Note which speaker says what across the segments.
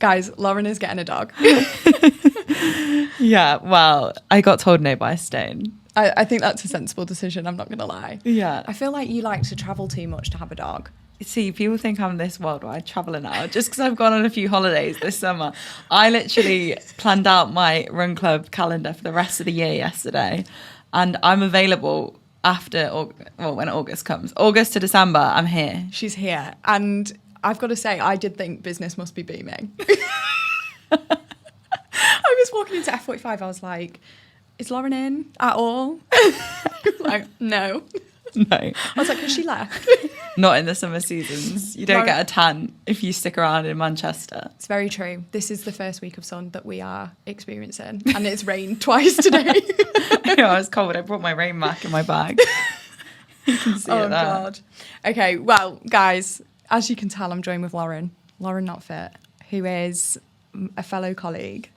Speaker 1: Guys, Lauren is getting a dog.
Speaker 2: Yeah, well, I got told no by a stone.
Speaker 1: I think that's a sensible decision, I'm not going to lie.
Speaker 2: Yeah.
Speaker 1: I feel like you like to travel too much to have a dog.
Speaker 2: See, people think I'm this worldwide traveller now just because I've gone on a few holidays this summer. I literally planned out my run club calendar for the rest of the year yesterday, and I'm available when August comes. August to December, I'm here.
Speaker 1: She's here. And I've got to say, I did think business must be booming. I was walking into F45, I was like, is Lauren in at all? Like, no.
Speaker 2: No.
Speaker 1: I was like, has she left?
Speaker 2: Not in the summer seasons. You don't get a tan if you stick around in Manchester.
Speaker 1: It's very true. This is the first week of sun that we are experiencing. And it's rained twice today.
Speaker 2: I know, I was cold. I brought my rain mac in my bag. You can see it there.
Speaker 1: God. Okay, well, guys, as you can tell, I'm joined with Lauren Not Fit, who is a fellow colleague.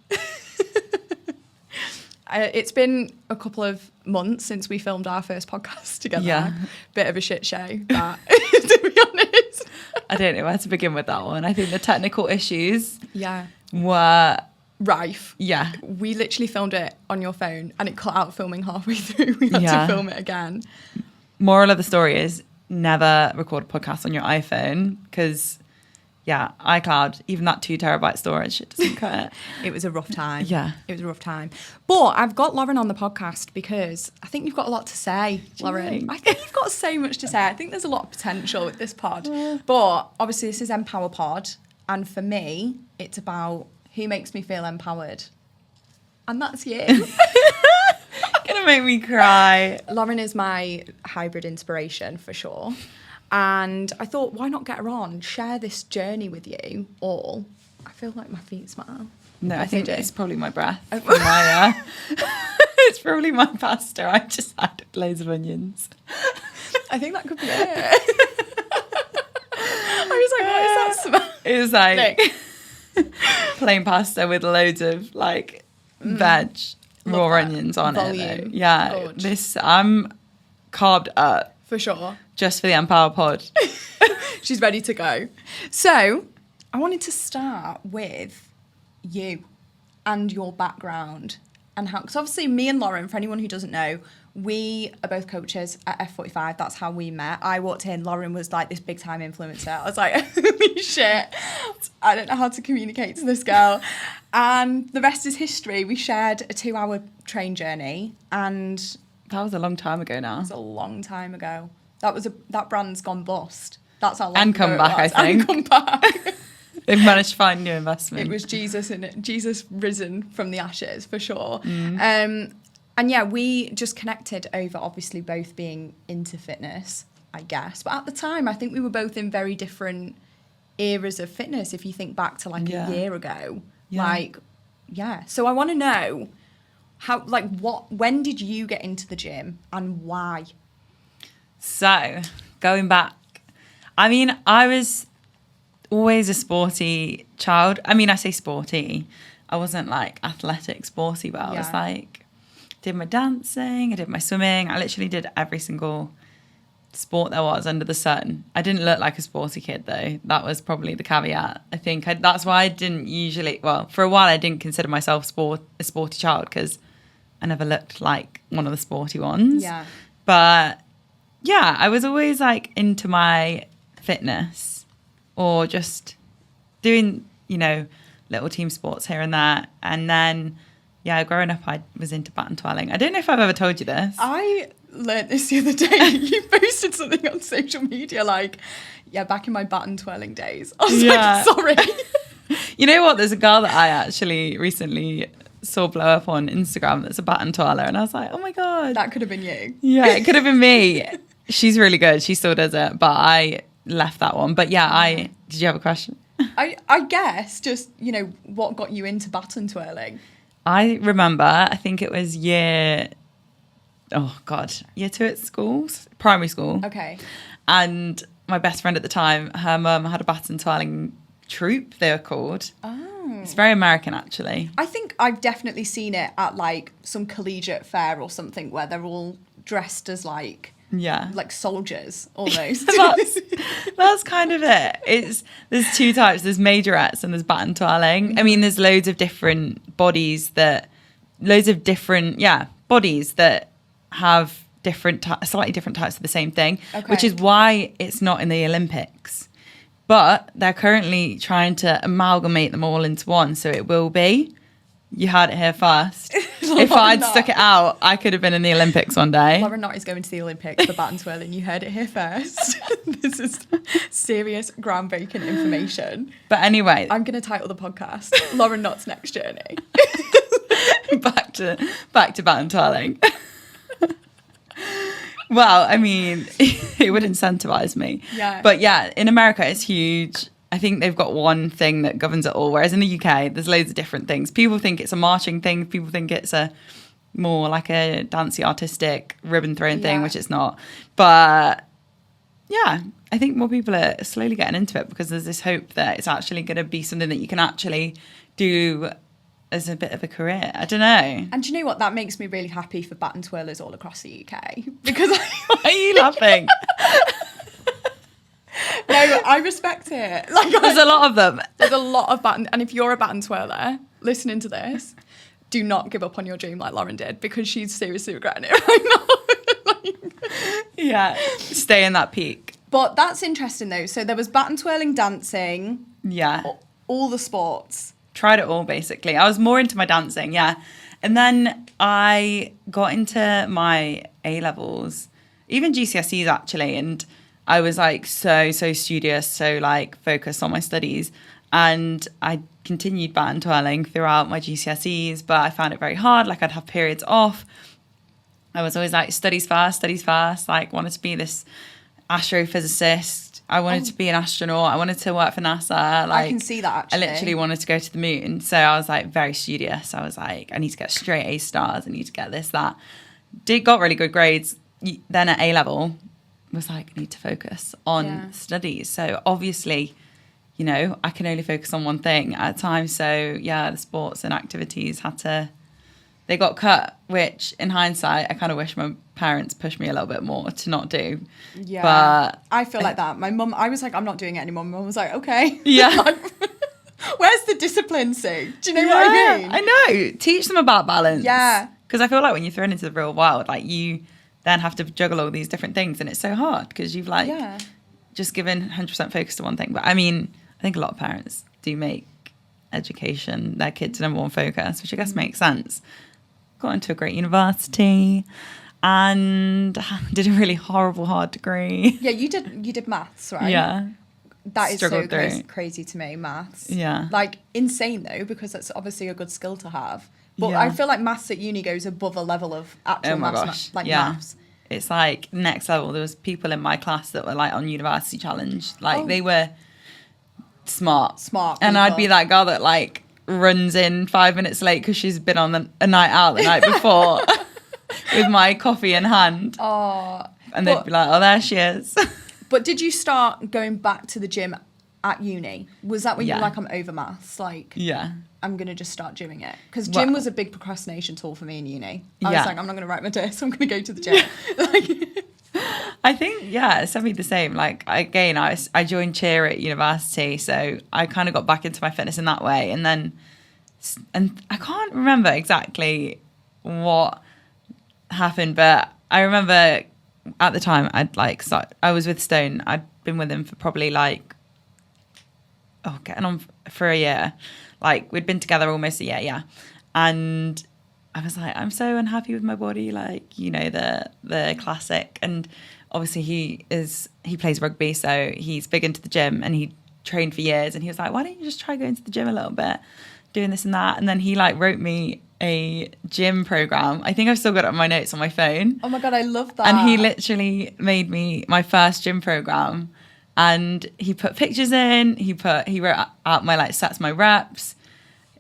Speaker 1: It's been a couple of months since we filmed our first podcast together.
Speaker 2: Yeah.
Speaker 1: Bit of a shit show, but to be honest.
Speaker 2: I don't know where to begin with that one. I think the technical issues
Speaker 1: Yeah.
Speaker 2: were...
Speaker 1: rife.
Speaker 2: Yeah.
Speaker 1: We literally filmed it on your phone and it cut out filming halfway through. We had to film it again.
Speaker 2: Moral of the story is never record a podcast on your iPhone because... yeah, iCloud, even that 2 terabyte storage, it doesn't cut it.
Speaker 1: It was a rough time.
Speaker 2: Yeah.
Speaker 1: It was a rough time. But I've got Lauren on the podcast because I think you've got a lot to say, Lauren. I think you've got so much to say. I think there's a lot of potential with this pod. But obviously this is empowerPOD. And for me, it's about who makes me feel empowered. And that's you.
Speaker 2: Gonna make me cry.
Speaker 1: Lauren is my hybrid inspiration for sure. And I thought, why not get her on, share this journey with you all. I feel like my feet smell.
Speaker 2: No, I think it's probably my breath. It's probably my pasta. I just had loads of onions.
Speaker 1: I think that could be it. I was like, what is that smell?
Speaker 2: It was like plain pasta with loads of like veg, raw onions on it. Though. Yeah,
Speaker 1: Gorge.
Speaker 2: I'm carved up.
Speaker 1: For sure.
Speaker 2: Just for the empowerPOD.
Speaker 1: She's ready to go. So I wanted to start with you and your background and how, because obviously me and Lauren, for anyone who doesn't know, we are both coaches at F45. That's how we met. I walked in, Lauren was like this big time influencer. I was like, holy shit, I don't know how to communicate to this girl. And the rest is history. We shared a 2-hour train journey, and
Speaker 2: that was a long time ago now.
Speaker 1: It was a long time ago. That brand's gone bust. That's how long
Speaker 2: and come back, I think.
Speaker 1: And come back.
Speaker 2: They've managed to find new investment.
Speaker 1: It was Jesus in it. Jesus risen from the ashes, for sure. And yeah, we just connected over obviously both being into fitness, I guess. But at the time, I think we were both in very different eras of fitness. If you think back to like a year ago, So I want to know when did you get into the gym and why?
Speaker 2: So going back, I mean, I was always a sporty child. I mean, I say sporty. I wasn't like athletic sporty, but I was like, did my dancing, I did my swimming. I literally did every single sport there was under the sun. I didn't look like a sporty kid though. That was probably the caveat. I think that's why I didn't usually, for a while I didn't consider myself a sporty child because I never looked like one of the sporty ones.
Speaker 1: Yeah.
Speaker 2: But yeah, I was always like into my fitness or just doing, little team sports here and there. And then, growing up, I was into baton twirling. I don't know if I've ever told you this.
Speaker 1: I learnt this the other day. You posted something on social media back in my baton twirling days. I was like, sorry.
Speaker 2: You know what? There's a girl that I actually recently saw blow up on Instagram that's a baton twirler. And I was like, oh my God.
Speaker 1: That could have been you.
Speaker 2: Yeah, it could have been me. She's really good. She still does it. But I left that one. But did you have a question?
Speaker 1: I guess just, what got you into baton twirling?
Speaker 2: I remember, I think it was year 2 at school, primary school.
Speaker 1: Okay.
Speaker 2: And my best friend at the time, her mum had a baton twirling troupe, they were called.
Speaker 1: Oh.
Speaker 2: It's very American, actually.
Speaker 1: I think I've definitely seen it at like some collegiate fair or something where they're all dressed as like
Speaker 2: Yeah.
Speaker 1: like soldiers almost.
Speaker 2: That's kind of it. There's two types. There's majorettes and there's baton twirling. I mean, there's loads of different bodies that have slightly different types of the same thing, which is why it's not in the Olympics. But they're currently trying to amalgamate them all into one, so it will be. You heard it here first. If I'd stuck it out, I could have been in the Olympics one day.
Speaker 1: Lauren Knott is going to the Olympics for baton twirling. You heard it here first. This is serious, groundbreaking information.
Speaker 2: But anyway,
Speaker 1: I'm going to title the podcast Lauren Knott's Next Journey.
Speaker 2: back to baton twirling. Well, I mean, it would incentivize me.
Speaker 1: Yeah.
Speaker 2: But yeah, in America, it's huge. I think they've got one thing that governs it all, whereas in the UK, there's loads of different things. People think it's a marching thing. People think it's a more like a dancey, artistic, ribbon throwing thing, which it's not. But yeah, I think more people are slowly getting into it because there's this hope that it's actually going to be something that you can actually do as a bit of a career. I don't know.
Speaker 1: And do you know what? That makes me really happy for baton twirlers all across the UK. Because
Speaker 2: why are you laughing?
Speaker 1: No, I respect it. Like,
Speaker 2: there's a lot of them.
Speaker 1: There's a lot of baton. And if you're a baton twirler listening to this, do not give up on your dream like Lauren did, because she's seriously regretting it right now.
Speaker 2: Yeah, stay in that peak.
Speaker 1: But that's interesting though. So there was baton twirling, dancing.
Speaker 2: Yeah.
Speaker 1: All the sports.
Speaker 2: Tried it all basically. I was more into my dancing, yeah. And then I got into my A-levels, even GCSEs actually, and I was like so studious, so like focused on my studies, and I continued baton twirling throughout my GCSEs, but I found it very hard. Like I'd have periods off. I was always like studies first, like wanted to be this astrophysicist. I wanted to be an astronaut. I wanted to work for NASA. Like,
Speaker 1: I can see that actually.
Speaker 2: I literally wanted to go to the moon. So I was like very studious. I was like, I need to get straight A stars. I need to get this, that. Got really good grades. Then at A level, was like, I need to focus on studies. So obviously, you know, I can only focus on one thing at a time. So yeah, the sports and activities they got cut, which in hindsight, I kind of wish my parents pushed me a little bit more to not do.
Speaker 1: Yeah.
Speaker 2: But
Speaker 1: I feel like that. My mum, I was like, I'm not doing it anymore. My mum was like, okay.
Speaker 2: Yeah.
Speaker 1: Like, where's the discipline, Sue? Do you know what I mean?
Speaker 2: I know. Teach them about balance.
Speaker 1: Yeah.
Speaker 2: Because I feel like when you're thrown into the real world, like you then have to juggle all these different things, and it's so hard because you've like just given 100% focus to one thing. But I mean, I think a lot of parents do make education their kids' number one focus, which I guess makes sense. Got into a great university and did a really horrible hard degree.
Speaker 1: Yeah, you did maths, right?
Speaker 2: Yeah.
Speaker 1: That is
Speaker 2: Struggled
Speaker 1: so crazy to me, maths.
Speaker 2: Yeah.
Speaker 1: Like insane though, because it's obviously a good skill to have. But I feel like maths at uni goes above a level of actual maths. Maths.
Speaker 2: It's like next level. There was people in my class that were like on university challenge. Like they were smart. And I'd be that girl that like runs in 5 minutes late because she's been on a night out the night before with my coffee in hand.
Speaker 1: Oh.
Speaker 2: And they'd be like, oh, there she is.
Speaker 1: But did you start going back to the gym at uni? Was that when you were like, I'm over maths? Like, I'm going to just start doing it. Because gym was a big procrastination tool for me in uni. I was like, I'm not going to write my test. I'm going to go to the gym.
Speaker 2: I think, it's definitely the same. Like, again, I joined cheer at university. So I kind of got back into my fitness in that way. And I can't remember exactly what happened. But I remember at the time, I was with Stone. I'd been with him for probably getting on for a year. Like, we'd been together almost a year, And I was like, I'm so unhappy with my body, like, you know, the classic. And obviously he plays rugby, so he's big into the gym, and he trained for years. And he was like, why don't you just try going to the gym a little bit, doing this and that? And then he like wrote me a gym program. I think I've still got it on my notes on my phone.
Speaker 1: Oh my God, I love that.
Speaker 2: And he literally made me my first gym program. And he put pictures in, he wrote out my like sets, my reps.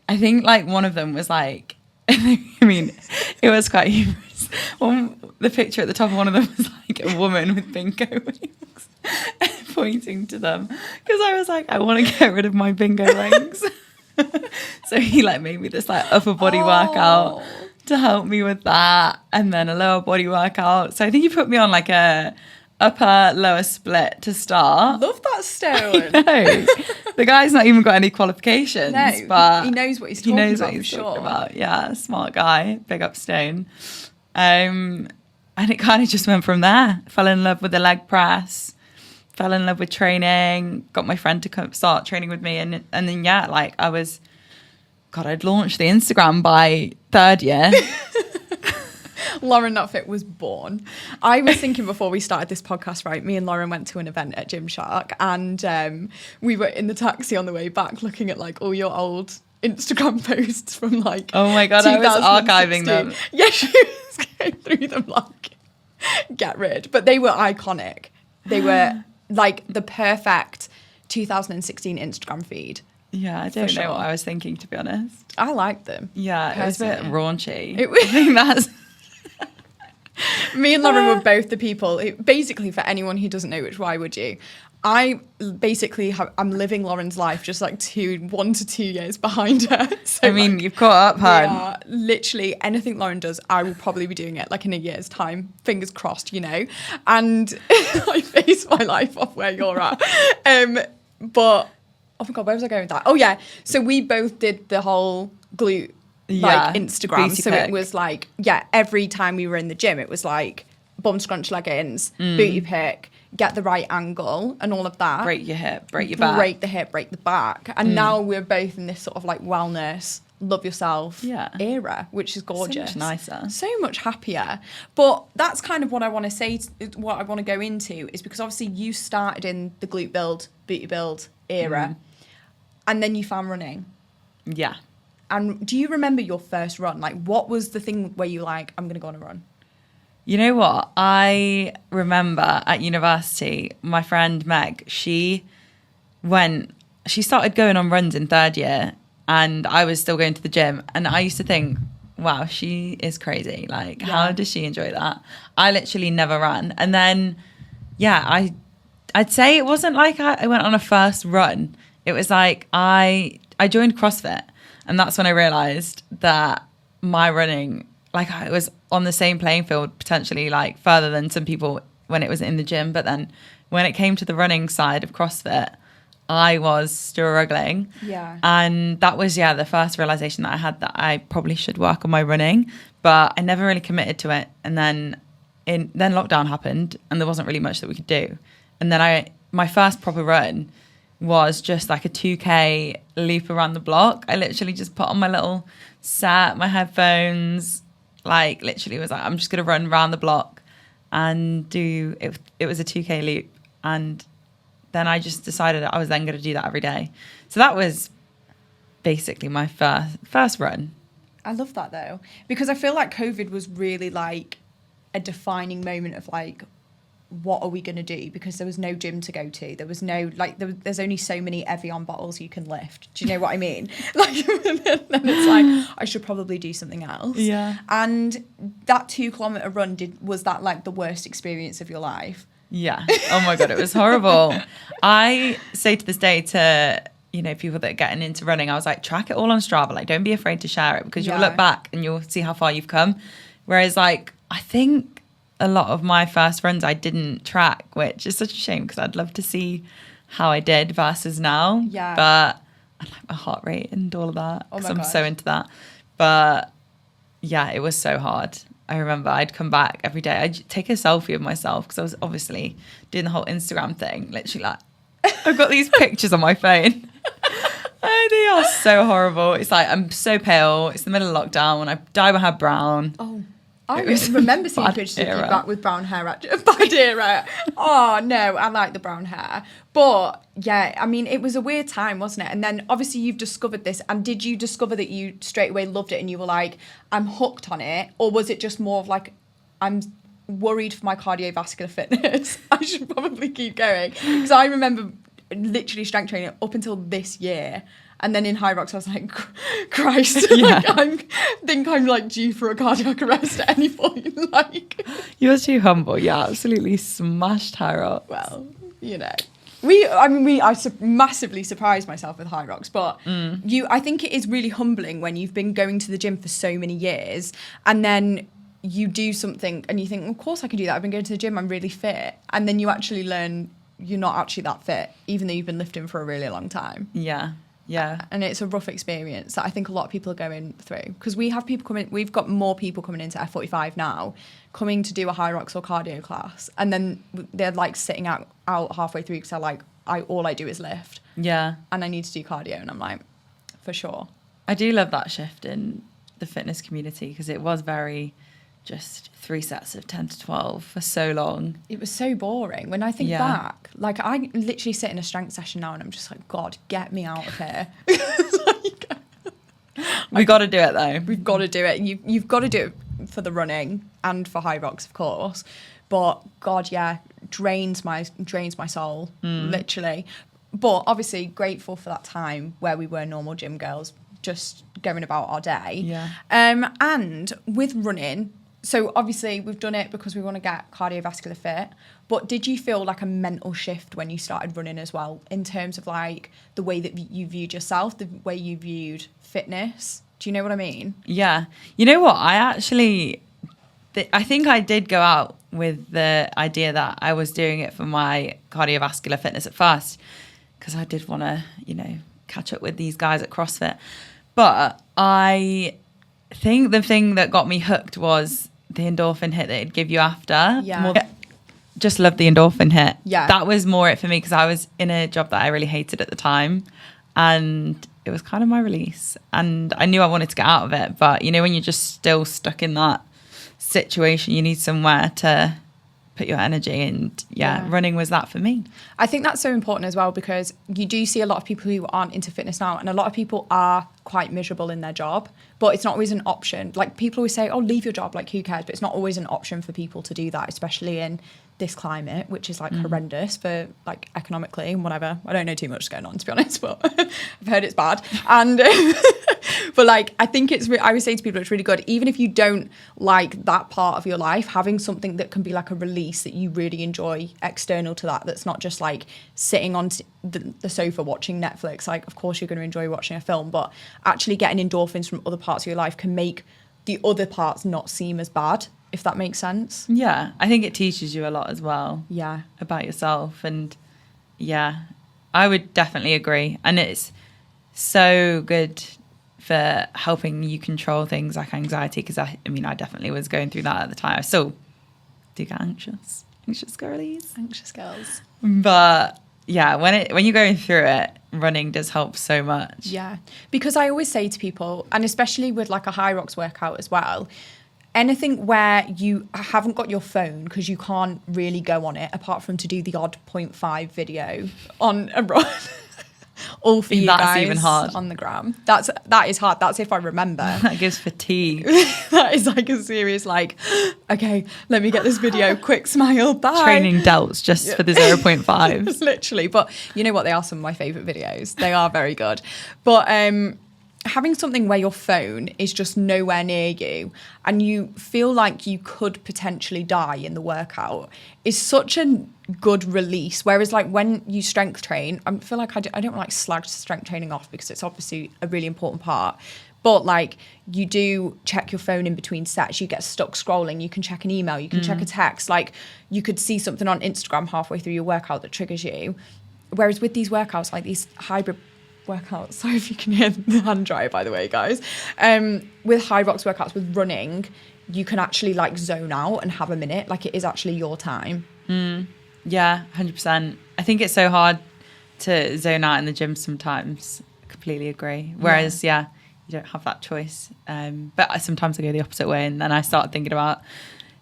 Speaker 2: I think like one of them was like, I mean, it was quite humorous. The picture at the top of one of them was like a woman with bingo wings pointing to them. Because I was like, I want to get rid of my bingo wings. So he like made me this like upper body workout to help me with that, and then a lower body workout. So I think you put me on like a upper lower split to start.
Speaker 1: Love that, Stone.
Speaker 2: No, the guy's not even got any qualifications,
Speaker 1: No,
Speaker 2: but
Speaker 1: he knows what he's talking about, for sure.
Speaker 2: Yeah, smart guy. Big up Stone. And it kind of just went from there. Fell in love with the leg press. Fell in love with training. Got my friend to come start training with me, and then yeah, like I'd launched the Instagram by third year.
Speaker 1: Lauren Knott Fit was born. I was thinking before we started this podcast, right, me and Lauren went to an event at Gymshark, and we were in the taxi on the way back looking at like all your old Instagram posts from like,
Speaker 2: oh my God, I was archiving them.
Speaker 1: Yeah, she was going through them like, get rid. But they were iconic. They were like the perfect 2016 Instagram feed.
Speaker 2: Yeah, I don't know what I was thinking, to be honest.
Speaker 1: I liked them.
Speaker 2: Yeah, personally. It was a bit raunchy.
Speaker 1: I think that's... Me and Lauren were both the people. Basically, for anyone who doesn't know, which why would you? I basically I'm living Lauren's life just like 1 to 2 years behind her. So
Speaker 2: I mean, you've caught up, hun.
Speaker 1: Yeah, literally anything Lauren does, I will probably be doing it like in a year's time. Fingers crossed, you know. And I base my life off where you're at. But oh my God, where was I going with that? Oh yeah, so we both did the whole glute. Like Instagram, so pic. It was like, yeah, every time we were in the gym it was like bum scrunch leggings, booty pick, get the right angle and all of that,
Speaker 2: break your hip, break your back,
Speaker 1: break the hip, break the back, and now we're both in this sort of like wellness, love yourself era, which is gorgeous.
Speaker 2: So much nicer,
Speaker 1: so much happier. But that's kind of what I want to say, what I want to go into is because obviously you started in the glute build, booty build era, and then you found running.
Speaker 2: Yeah.
Speaker 1: And do you remember your first run? Like, what was the thing where you like, I'm going to go on a run?
Speaker 2: You know what? I remember at university, my friend Meg, she started going on runs in third year, and I was still going to the gym. And I used to think, wow, she is crazy. Like, how does she enjoy that? I literally never ran. And then, yeah, I'd say it wasn't like I went on a first run. It was like I joined CrossFit. And that's when I realised that my running, like I was on the same playing field, potentially like further than some people when it was in the gym. But then when it came to the running side of CrossFit, I was struggling.
Speaker 1: Yeah.
Speaker 2: And that was, the first realisation that I had, that I probably should work on my running. But I never really committed to it. And then lockdown happened and there wasn't really much that we could do. And then my first proper run was just like a 2K loop around the block. I literally just put on my little set, my headphones, like literally was like, I'm just going to run around the block and do it. It was a 2K loop. And then I just decided I was then going to do that every day. So that was basically my first run.
Speaker 1: I love that though, because I feel like COVID was really like a defining moment of like, what are we going to do? Because there was no gym to go to. There was no, like, there's only so many Evian bottles you can lift. Do you know what I mean? Like, then it's like, I should probably do something else.
Speaker 2: Yeah.
Speaker 1: And that 2 kilometre run, was that like the worst experience of your life?
Speaker 2: Yeah. Oh my God, it was horrible. I say to this day to, people that are getting into running, I was like, track it all on Strava. Like, don't be afraid to share it, because you'll look back and you'll see how far you've come. Whereas like, I think a lot of my first runs I didn't track, which is such a shame because I'd love to see how I did versus now.
Speaker 1: Yeah.
Speaker 2: But I like my heart rate and all of that because I'm so into that. But yeah, it was so hard. I remember I'd come back every day. I'd take a selfie of myself because I was obviously doing the whole Instagram thing. Literally like, I've got these pictures on my phone. Oh, they are so horrible. It's like, I'm so pale. It's the middle of lockdown when I dyed my hair brown.
Speaker 1: Oh. I remember seeing pictures of you back with brown hair. Bad era. Oh, no, I like the brown hair. But, yeah, I mean, it was a weird time, wasn't it? And then, obviously, you've discovered this. And did you discover that you straight away loved it and you were like, I'm hooked on it? Or was it just more of like, I'm worried for my cardiovascular fitness? I should probably keep going. Because I remember literally strength training up until this year. And then in Hyrox, I was like, Christ,
Speaker 2: yeah.
Speaker 1: Like, I think I'm like due for a cardiac arrest at any point. Like,
Speaker 2: you're too humble. Yeah, absolutely smashed Hyrox.
Speaker 1: Well, massively surprised myself with Hyrox, but I think it is really humbling when you've been going to the gym for so many years and then you do something and you think, of course I can do that. I've been going to the gym, I'm really fit. And then you actually learn you're not actually that fit, even though you've been lifting for a really long time.
Speaker 2: Yeah.
Speaker 1: And it's a rough experience that I think a lot of people are going through, because we've got more people coming into F45 now, coming to do a Hyrox or cardio class, and then they're like sitting out halfway through because they're like, all I do is lift.
Speaker 2: Yeah.
Speaker 1: And I need to do cardio, and I'm like, for sure.
Speaker 2: I do love that shift in the fitness community, because it was very just 3 sets of 10 to 12 for so long.
Speaker 1: It was so boring. When I think back, like I literally sit in a strength session now and I'm just like, God, get me out of here.
Speaker 2: We got to do it though.
Speaker 1: We've got to do it. You've got to do it for the running and for Hyrox, of course. But God, yeah, drains my soul, literally. But obviously grateful for that time where we were normal gym girls, just going about our day.
Speaker 2: Yeah.
Speaker 1: And with running, so obviously we've done it because we want to get cardiovascular fit, but did you feel like a mental shift when you started running as well, in terms of like the way that you viewed yourself, the way you viewed fitness? Do you know what I mean?
Speaker 2: Yeah. You know what? I think I did go out with the idea that I was doing it for my cardiovascular fitness at first, because I did want to, catch up with these guys at CrossFit. But I think the thing that got me hooked was the endorphin hit that it'd give you after.
Speaker 1: Yeah.
Speaker 2: Just loved the endorphin hit.
Speaker 1: Yeah.
Speaker 2: That was more it for me, because I was in a job that I really hated at the time. And it was kind of my release. And I knew I wanted to get out of it. But, when you're just still stuck in that situation, you need somewhere to put your energy, and running was that for me.
Speaker 1: I think that's so important as well, because you do see a lot of people who aren't into fitness now, and a lot of people are quite miserable in their job, but it's not always an option. Like, people always say, oh, leave your job, like who cares? But it's not always an option for people to do that, especially in this climate, which is like horrendous for like economically and whatever. I don't know too much going on, to be honest, but I've heard it's bad. And but like, I think I would say to people, it's really good, even if you don't like that part of your life, having something that can be like a release that you really enjoy external to that's not just like sitting on the sofa watching Netflix. Like, of course you're going to enjoy watching a film, but actually getting endorphins from other parts of your life can make the other parts not seem as bad, if that makes sense.
Speaker 2: Yeah, I think it teaches you a lot as well.
Speaker 1: Yeah. About
Speaker 2: yourself. And yeah, I would definitely agree. And it's so good for helping you control things like anxiety, because I definitely was going through that at the time. I still do get anxious girlies.
Speaker 1: Anxious girls.
Speaker 2: But yeah, when you're going through it, running does help so much.
Speaker 1: Yeah, because I always say to people, and especially with like a Hyrox workout as well, anything where you haven't got your phone, because you can't really go on it apart from to do the odd 0.5 video on a run. All for you
Speaker 2: That's
Speaker 1: guys
Speaker 2: even hard.
Speaker 1: on the gram. That is hard. That's if I remember.
Speaker 2: That gives fatigue.
Speaker 1: That is like a serious like, okay, let me get this video, quick smile, bye.
Speaker 2: Training delts just for the 0.5s.
Speaker 1: Literally. But you know what? They are some of my favourite videos. They are very good. But having something where your phone is just nowhere near you and you feel like you could potentially die in the workout is such a good release. Whereas like when you strength train, I feel like I don't like slag strength training off, because it's obviously a really important part. But like, you do check your phone in between sets, you get stuck scrolling, you can check an email, you can check a text, like you could see something on Instagram halfway through your workout that triggers you. Whereas with these workouts, like these hybrid workouts, sorry if you can hear the hand dryer, by the way, guys, with Hyrox workouts, with running, you can actually like zone out and have a minute, like it is actually your time.
Speaker 2: Yeah, 100%. I think it's so hard to zone out in the gym sometimes. I completely agree. Whereas, you don't have that choice. But sometimes I go the opposite way, and then I start thinking about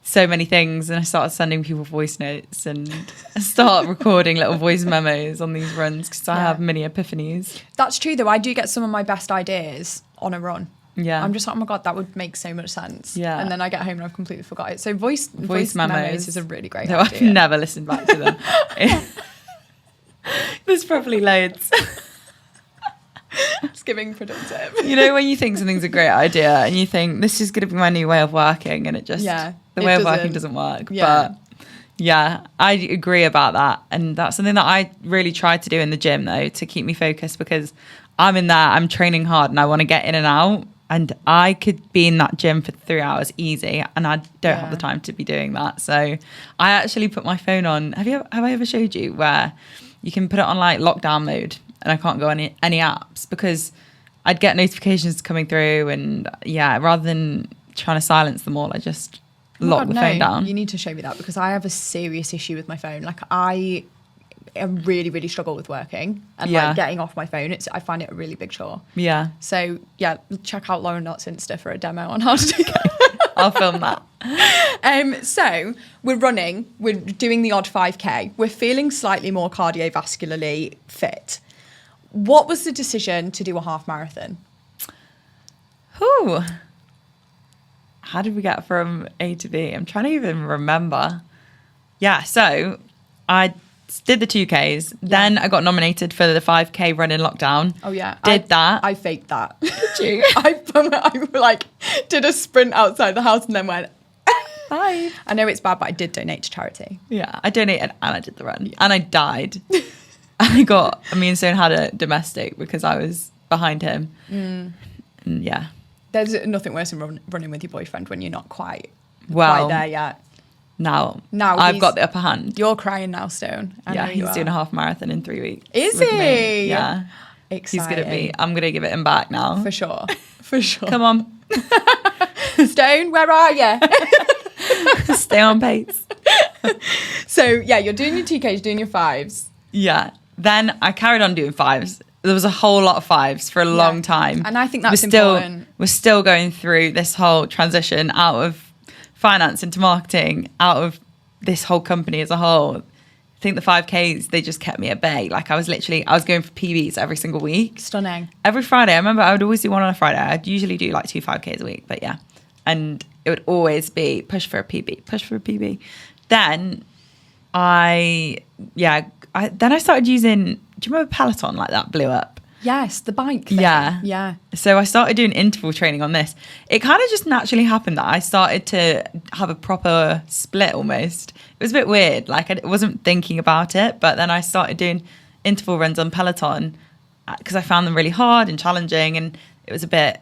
Speaker 2: so many things, and I start sending people voice notes and start recording little voice memos on these runs, because I have mini epiphanies. That's
Speaker 1: true, though. I do get some of my best ideas on a run.
Speaker 2: Yeah.
Speaker 1: I'm just like, oh my God, that would make so much sense.
Speaker 2: Yeah.
Speaker 1: And then I get home and I've completely forgot it. So voice memos is a really great idea.
Speaker 2: I've never listened back to them. There's probably loads.
Speaker 1: It's giving productive.
Speaker 2: You know, when you think something's a great idea and you think this is going to be my new way of working, and it just, the way of working doesn't work. Yeah. But Yeah, I agree about that. And that's something that I really try to do in the gym, though, to keep me focused, because I'm in there, I'm training hard and I want to get in and out. And I could be in that gym for 3 hours easy, and I don't have the time to be doing that. So I actually put my phone on. Have I ever showed you where you can put it on like lockdown mode and I can't go on any apps, because I'd get notifications coming through, and rather than trying to silence them all, I just lock the phone down.
Speaker 1: You need to show me that, because I have a serious issue with my phone. Like, I really, really struggle with working and like getting off my phone. I find it a really big chore. Yeah. So check out Lauren Knott's Insta for a demo on how to do it.
Speaker 2: I'll film that.
Speaker 1: So we're running, we're doing the odd 5K. We're feeling slightly more cardiovascularly fit. What was the decision to do a half marathon?
Speaker 2: Ooh. How did we get from A to B? I'm trying to even remember. Yeah, so I did the 2Ks. Then I got nominated for the 5K run in lockdown.
Speaker 1: Oh, yeah.
Speaker 2: That.
Speaker 1: I faked that.
Speaker 2: Did you?
Speaker 1: I like did a sprint outside the house and then went, bye. I know it's bad, but I did donate to charity.
Speaker 2: Yeah, I donated and I did the run. And I died. Me and Stone had a domestic because I was behind him. And yeah.
Speaker 1: There's nothing worse than running with your boyfriend when you're not quite there yet.
Speaker 2: Now I've got the upper hand.
Speaker 1: You're crying now, Stone.
Speaker 2: He's doing a half marathon in 3 weeks.
Speaker 1: Is he?
Speaker 2: Me. Yeah.
Speaker 1: Exciting.
Speaker 2: I'm going to give it him back now.
Speaker 1: For sure. Come
Speaker 2: on.
Speaker 1: Stone, where are you?
Speaker 2: Stay on pace.
Speaker 1: So, you're doing your 2Ks, you're doing your 5s.
Speaker 2: Yeah. Then I carried on doing 5s. There was a whole lot of 5s for a long time.
Speaker 1: And I think that's important.
Speaker 2: We're still going through this whole transition out of finance into marketing, out of this whole company as a whole. I think the 5Ks, they just kept me at bay. Like I was going for PBs every single week.
Speaker 1: Stunning.
Speaker 2: Every Friday. I remember I would always do one on a Friday. I'd usually do like 2 5Ks a week, but yeah. And it would always be push for a PB. Then I started using, do you remember Peloton, like that blew up?
Speaker 1: Yes, the bike thing.
Speaker 2: Yeah. So I started doing interval training on this. It kind of just naturally happened that I started to have a proper split almost. It was a bit weird. Like I wasn't thinking about it, but then I started doing interval runs on Peloton because I found them really hard and challenging, and it was a bit,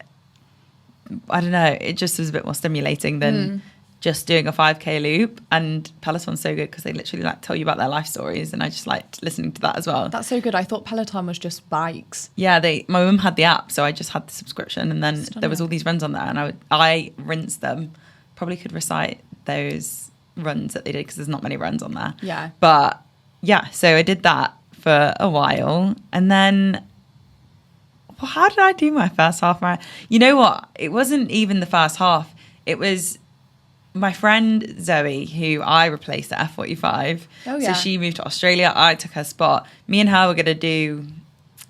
Speaker 2: I don't know, it just was a bit more stimulating than just doing a 5K loop. And Peloton's so good because they literally like tell you about their life stories, and I just liked listening to that as well.
Speaker 1: That's so good. I thought Peloton was just bikes.
Speaker 2: Yeah, my mum had the app, so I just had the subscription, and then there was all these runs on there, and I rinsed them. Probably could recite those runs that they did because there's not many runs on there.
Speaker 1: Yeah.
Speaker 2: But yeah, so I did that for a while, and then how did I do my first half marathon? You know what? It wasn't even the first half. It was my friend Zoe, who I replaced at F45.
Speaker 1: Oh, yeah.
Speaker 2: So she moved to Australia. I took her spot. Me and her were going to do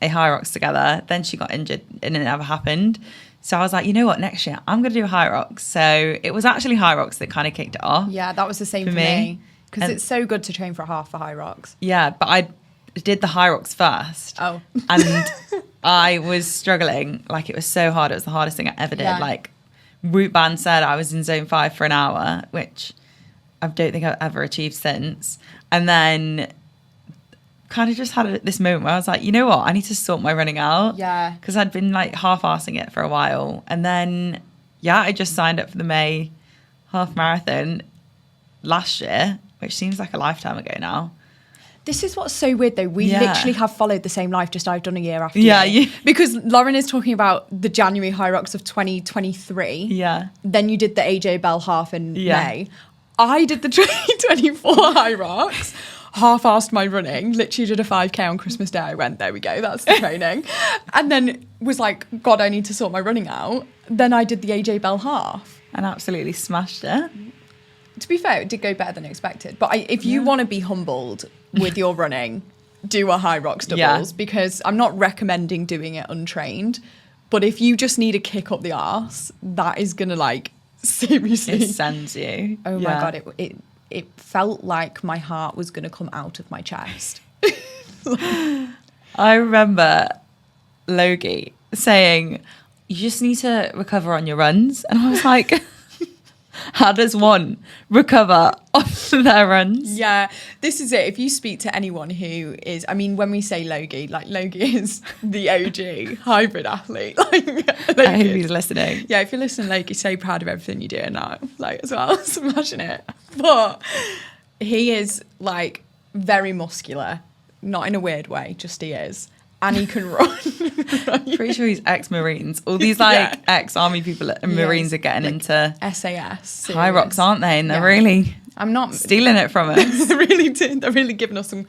Speaker 2: a Hyrox together. Then she got injured and it never happened. So I was like, you know what? Next year, I'm going to do a Hyrox. So it was actually Hyrox that kind of kicked it off.
Speaker 1: Yeah, that was the same for me. Because it's so good to train for a half for Hyrox.
Speaker 2: Yeah, but I did the Hyrox first.
Speaker 1: Oh.
Speaker 2: And I was struggling. Like, it was so hard. It was the hardest thing I ever did.
Speaker 1: Yeah.
Speaker 2: Like, Root Band said I was in zone 5 for an hour, which I don't think I've ever achieved since. And then kind of just had this moment where I was like, you know what? I need to sort my running out.
Speaker 1: Yeah.
Speaker 2: Because I'd been like half-arsing it for a while. And then, I just signed up for the May half marathon last year, which seems like a lifetime ago now.
Speaker 1: This is what's so weird, though. We literally have followed the same life, just I've done a year after
Speaker 2: you.
Speaker 1: Yeah. Because Lauren is talking about the January Hyrox of 2023.
Speaker 2: Yeah.
Speaker 1: Then you did the AJ Bell half in May. I did the 2024 Hyrox, half-arsed my running, literally did a 5K on Christmas Day. I went, there we go, that's the training. And then was like, God, I need to sort my running out. Then I did the AJ Bell half.
Speaker 2: And absolutely smashed it.
Speaker 1: To be fair, it did go better than expected. But if you want to be humbled with your running, do a Hyrox doubles, because I'm not recommending doing it untrained. But if you just need a kick up the arse, that is going to like seriously...
Speaker 2: It sends you.
Speaker 1: Oh my God, it felt like my heart was going to come out of my chest.
Speaker 2: I remember Logie saying, you just need to recover on your runs. And I was like... How does one recover off their runs?
Speaker 1: Yeah, this is it. If you speak to anyone who is, I mean, when we say Logie, like Logie is the OG hybrid athlete. Like,
Speaker 2: I hope he's listening.
Speaker 1: Yeah, if you're listening, Logie, so proud of everything you're doing now, like as well, smashing it. But he is like very muscular, not in a weird way, just he is. And he can run.
Speaker 2: Pretty sure he's ex-Marines. All these like ex-army people and Marines are getting
Speaker 1: like
Speaker 2: into
Speaker 1: SAS.
Speaker 2: Hyrox, aren't they? And they're really stealing it from us.
Speaker 1: They're really giving us some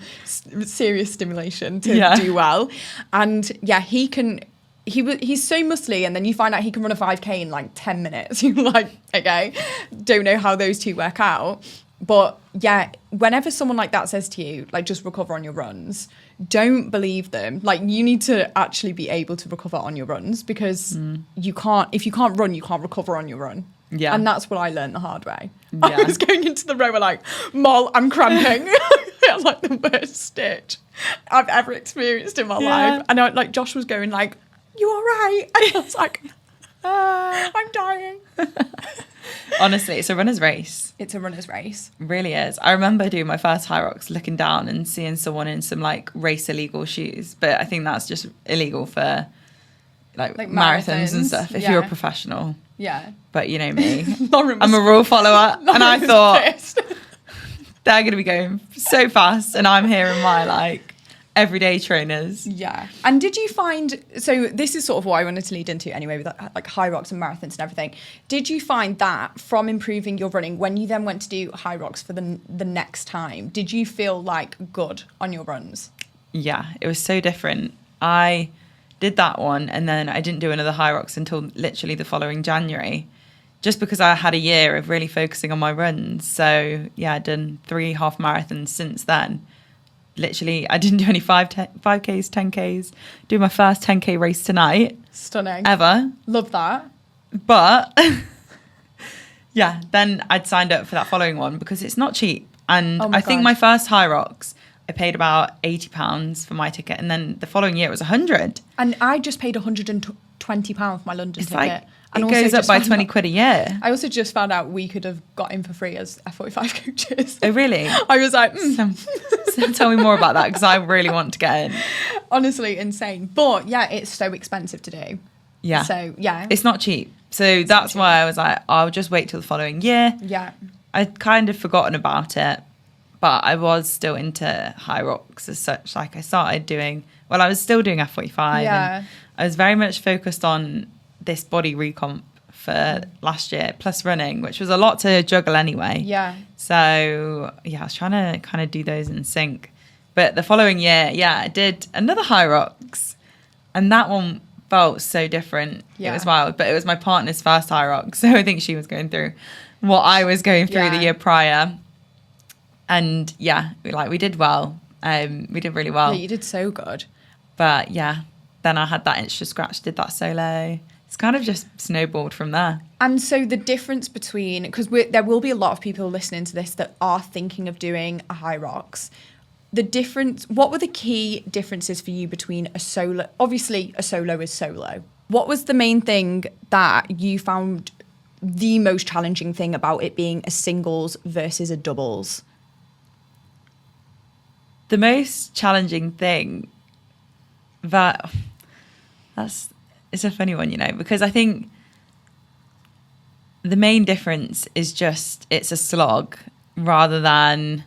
Speaker 1: serious stimulation to do well. And yeah, he's so muscly, and then you find out he can run a 5K in like 10 minutes. You're like, okay, don't know how those two work out. But yeah, whenever someone like that says to you, like, just recover on your runs, don't believe them. Like, you need to actually be able to recover on your runs, because if you can't run, you can't recover on your run. Yeah. And that's what I learned the hard way. Yeah. I was going into the rower like, Mol, I'm cramping. I had like the worst stitch I've ever experienced in my life. And like Josh was going like, you all right? And I was like, I'm dying.
Speaker 2: Honestly, it's a runner's race.
Speaker 1: It's a runner's race.
Speaker 2: It really is. I remember doing my first Hyrox, looking down and seeing someone in some like race illegal shoes. But I think that's just illegal for like marathons and stuff if you're a professional.
Speaker 1: Yeah.
Speaker 2: But you know me. I'm a rule follower. And I thought they're going to be going so fast. And I'm here in my like everyday trainers.
Speaker 1: Yeah. And did you find, so this is sort of what I wanted to lead into anyway, with like Hyrox and marathons and everything. Did you find that from improving your running, when you then went to do Hyrox for the next time, did you feel like good on your runs?
Speaker 2: Yeah, it was so different. I did that one, and then I didn't do another Hyrox until literally the following January, just because I had a year of really focusing on my runs. So yeah, I'd done 3 half marathons since then. Literally, I didn't do any 5Ks, 10Ks. Do my first 10K race tonight.
Speaker 1: Stunning.
Speaker 2: Ever.
Speaker 1: Love that.
Speaker 2: But yeah, then I'd signed up for that following one because it's not cheap. And I think my first Hyrox, I paid about £80 for my ticket. And then the following year it was 100.
Speaker 1: And I just paid £120 for my London ticket.
Speaker 2: Like, and it goes up by 20 quid a year.
Speaker 1: I also just found out we could have got in for free as F45 coaches.
Speaker 2: Oh, really?
Speaker 1: I was like,
Speaker 2: So tell me more about that, because I really want to get in.
Speaker 1: Honestly, insane. But yeah, it's so expensive to do.
Speaker 2: Yeah.
Speaker 1: So yeah.
Speaker 2: It's not cheap. So that's why I was like, I'll just wait till the following year.
Speaker 1: Yeah.
Speaker 2: I'd kind of forgotten about it, but I was still into Hyrox as such. Like I started doing, I was still doing F45.
Speaker 1: Yeah.
Speaker 2: And I was very much focused on this body recomp for last year, plus running, which was a lot to juggle anyway.
Speaker 1: Yeah.
Speaker 2: So yeah, I was trying to kind of do those in sync. But the following year, I did another Hyrox, and that one felt so different. Yeah. It was wild, but it was my partner's first Hyrox, so I think she was going through what I was going through the year prior. And yeah, we did well. We did really well.
Speaker 1: Yeah, you did so good.
Speaker 2: But yeah, then I had that extra scratch, did that solo. It's kind of just snowballed from there. And
Speaker 1: so the difference between, because there will be a lot of people listening to this that are thinking of doing a Hyrox. The difference, what were the key differences for you between a solo? Obviously, a solo is solo. What was the main thing that you found the most challenging thing about it being a singles versus a doubles?
Speaker 2: The most challenging thing it's a funny one, because I think the main difference is just it's a slog rather than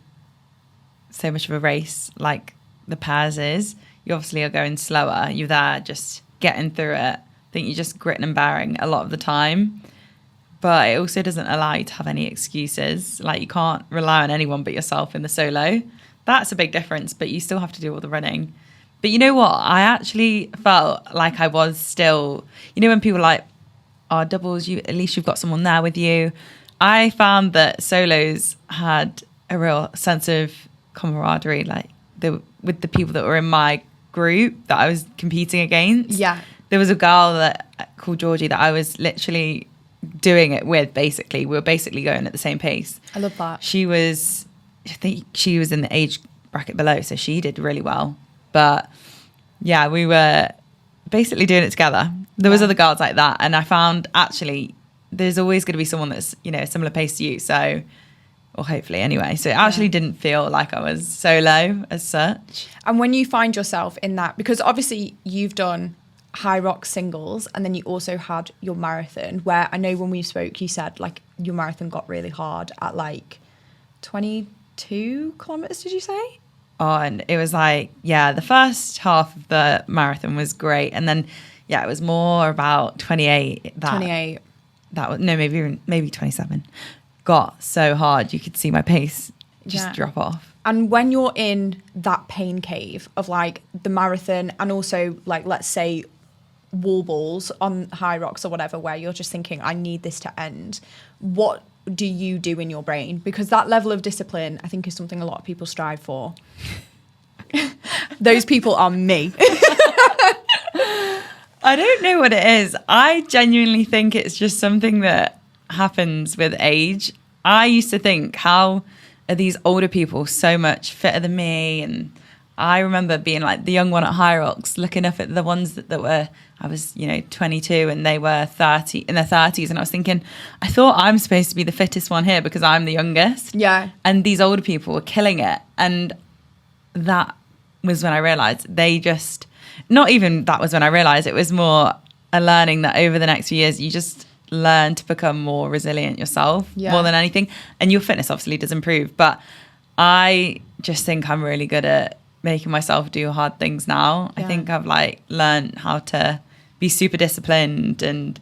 Speaker 2: so much of a race like the pairs is. You obviously are going slower. You're there just getting through it. I think you're just gritting and bearing a lot of the time. But it also doesn't allow you to have any excuses. Like, you can't rely on anyone but yourself in the solo. That's a big difference, but you still have to do all the running. But you know what? I actually felt like I was still, when people are like, doubles, at least you've got someone there with you. I found that solos had a real sense of camaraderie, like with the people that were in my group that I was competing against. Yeah. There was a girl called Georgie that I was literally doing it with, basically. We were basically going at the same pace.
Speaker 1: I love that.
Speaker 2: I think she was in the age bracket below, so she did really well. But yeah, we were basically doing it together. There was other girls like that, and I found actually there's always going to be someone that's, you know, a similar pace to you. So, or hopefully anyway. So it actually didn't feel like I was solo as such.
Speaker 1: And when you find yourself in that, because obviously you've done Hyrox singles and then you also had your marathon, where I know when we spoke, you said like your marathon got really hard at like 22 kilometers, did you say?
Speaker 2: Oh, and it was like, yeah, the first half of the marathon was great. And then, yeah, it was more about 28.
Speaker 1: 28.
Speaker 2: That was, no, maybe 27. Got so hard. You could see my pace just drop off.
Speaker 1: And when you're in that pain cave of like the marathon and also like, let's say, wall balls on Hyrox or whatever, where you're just thinking, I need this to end, what do you do in your brain? Because that level of discipline, I think, is something a lot of people strive for. Those people are me.
Speaker 2: I don't know what it is. I genuinely think it's just something that happens with age. I used to think, how are these older people so much fitter than me? And I remember being like the young one at Hyrox, looking up at the ones that were, I was, you know, 22 and they were 30 in their 30s. And I was thinking, I thought I'm supposed to be the fittest one here because I'm the youngest.
Speaker 1: Yeah.
Speaker 2: And these older people were killing it. And that was when I realized they just, not even that was when I realized, it was more a learning that over the next few years, you just learn to become more resilient yourself more than anything. And your fitness obviously does improve. But I just think I'm really good at making myself do hard things now. I think I've like learned how to be super disciplined and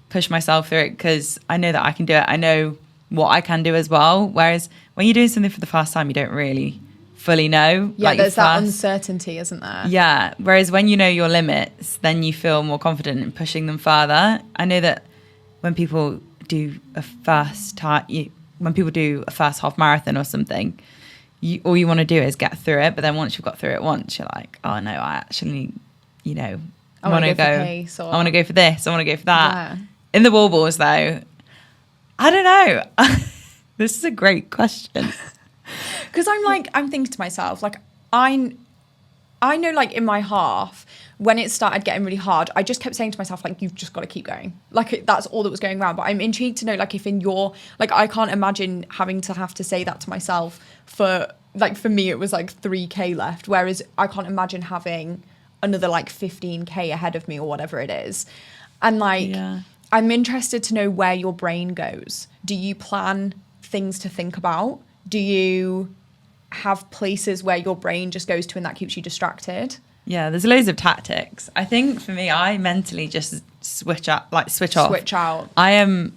Speaker 2: push myself through it because I know that I can do it. I know what I can do as well. Whereas when you're doing something for the first time, you don't really fully know.
Speaker 1: Yeah,
Speaker 2: like
Speaker 1: there's that uncertainty, isn't there?
Speaker 2: Yeah. Whereas when you know your limits, then you feel more confident in pushing them further. I know that when people do a first half marathon or something, all you want to do is get through it. But then once you've got through it once, you're like, oh no, I actually, you know, I want to go. I want to go for this. I want to go for that. Yeah. In the wall balls, though, I don't know. This is a great question.
Speaker 1: Because I'm thinking to myself, like, I know, like, in my half, when it started getting really hard, I just kept saying to myself, like, you've just got to keep going. Like, that's all that was going around. But I'm intrigued to know, like, if in your, like, I can't imagine having to have to say that to myself for me, it was like 3K left. Whereas I can't imagine having another, like, 15K ahead of me or whatever it is. And, like, I'm interested to know where your brain goes. Do you plan things to think about? Do you have places where your brain just goes to and that keeps you distracted?
Speaker 2: Yeah, there's loads of tactics. I think for me, I mentally just switch off. Switch out. I am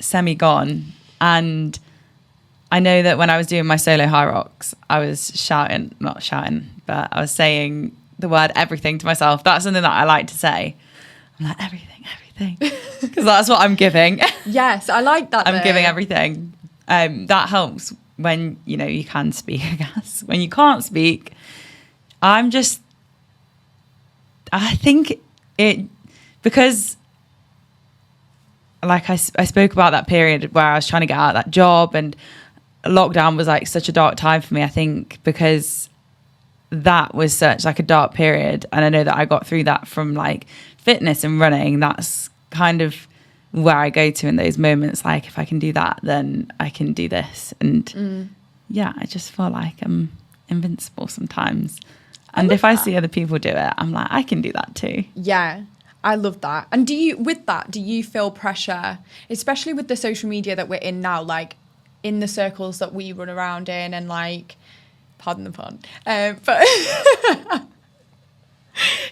Speaker 2: semi-gone. And I know that when I was doing my solo Hyrox, I was not shouting, but I was saying the word everything to myself. That's something that I like to say. I'm like, everything. Because that's what I'm giving.
Speaker 1: Yes, I like that.
Speaker 2: I'm giving everything. That helps when, you know, you can speak, I guess. When you can't speak, I think it, because like I spoke about that period where I was trying to get out of that job, and lockdown was like such a dark time for me, I think, because that was such like a dark period. And I know that I got through that from like fitness and running. That's kind of where I go to in those moments. Like, if I can do that, then I can do this. And yeah, I just feel like I'm invincible sometimes. And if I see other people do it, I'm like, I can do that too.
Speaker 1: Yeah, I love that. And do you feel pressure, especially with the social media that we're in now, like in the circles that we run around in, and like, pardon the pun, but